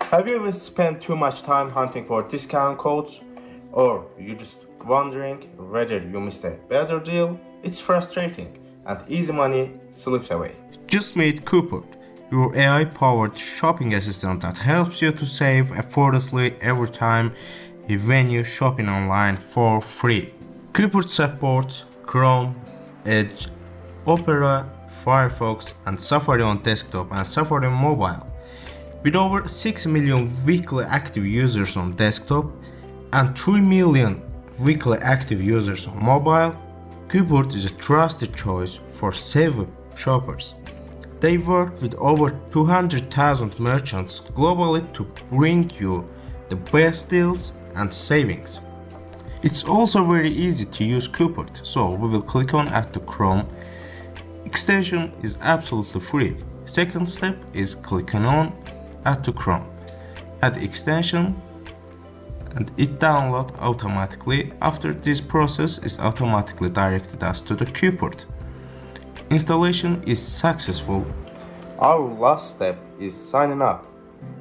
Have you ever spent too much time hunting for discount codes? Or you just wondering whether you missed a better deal? It's frustrating and easy money slips away. Just meet Coupert, your AI-powered shopping assistant that helps you to save effortlessly every time when you shopping online for free. Coupert supports Chrome, Edge, Opera, Firefox and Safari on desktop and Safari on mobile. With over 6 million weekly active users on desktop and 3 million weekly active users on mobile, Coupert is a trusted choice for savvy shoppers. They work with over 200,000 merchants globally to bring you the best deals and savings. It's also very easy to use Coupert, so we will click on Add to Chrome. Extension is absolutely free. Second step is clicking on Add to Chrome. Add extension and it downloads automatically. After this process is automatically directed us to the Coupert. Installation is successful. Our last step is signing up.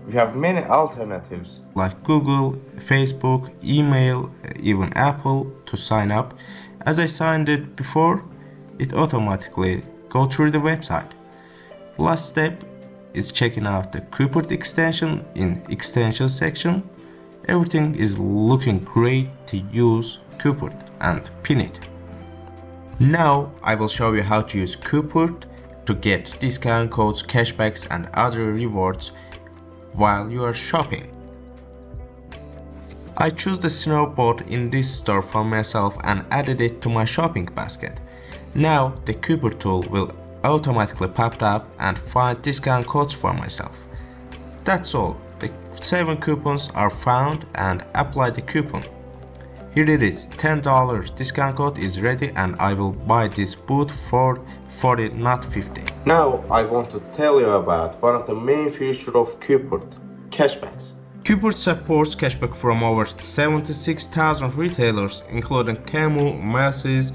We have many alternatives like Google, Facebook, email, even Apple to sign up. As I signed it before, it automatically goes through the website. Last step is checking out the Coupert extension in extension section. Everything is looking great to use Coupert and pin it. Now I will show you how to use Coupert to get discount codes, cashbacks and other rewards while you are shopping. I choose the snowboard in this store for myself and added it to my shopping basket. Now the Coupert tool will automatically pop up and find discount codes for myself. That's all. The 7 coupons are found and apply the coupon. Here it is, $10 discount code is ready and I will buy this boot for 40, not 50. Now I want to tell you about one of the main features of Coupert, cashbacks. Coupert supports cashback from over 76,000 retailers including Temu, Macy's,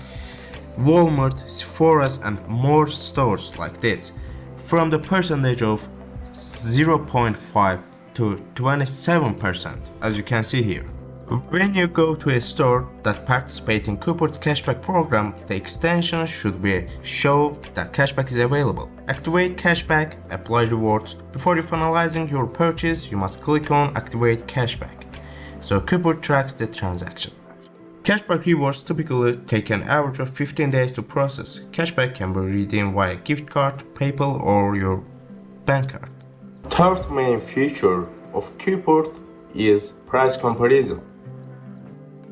Walmart, Sephora and more stores like this, from the percentage of 0.5 to 27%, as you can see here. When you go to a store that participates in Coupert's cashback program, the extension should be show that cashback is available. Activate cashback, apply rewards. Before you finalizing your purchase, you must click on activate cashback, so Coupert tracks the transaction. Cashback rewards typically take an average of 15 days to process. Cashback can be redeemed via gift card, PayPal or your bank card. Third main feature of Coupert is price comparison.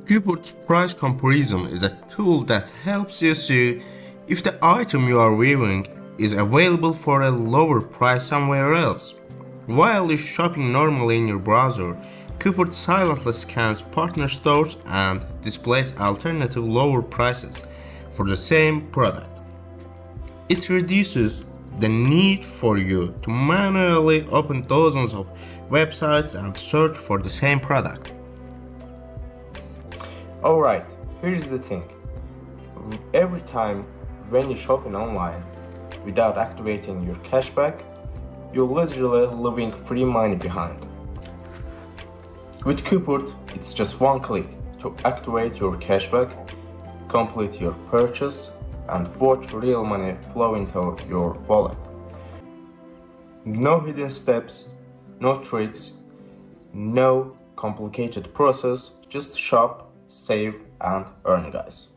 Coupert's price comparison is a tool that helps you see if the item you are viewing is available for a lower price somewhere else. While you're shopping normally in your browser, Coupert silently scans partner stores and displays alternative lower prices for the same product. It reduces the need for you to manually open dozens of websites and search for the same product. Alright, here's the thing. Every time when you're shopping online without activating your cashback, you're literally leaving free money behind. With Coupert, it's just one click to activate your cashback, complete your purchase, and watch real money flow into your wallet. No hidden steps, no tricks, no complicated process, just shop, save, and earn, guys.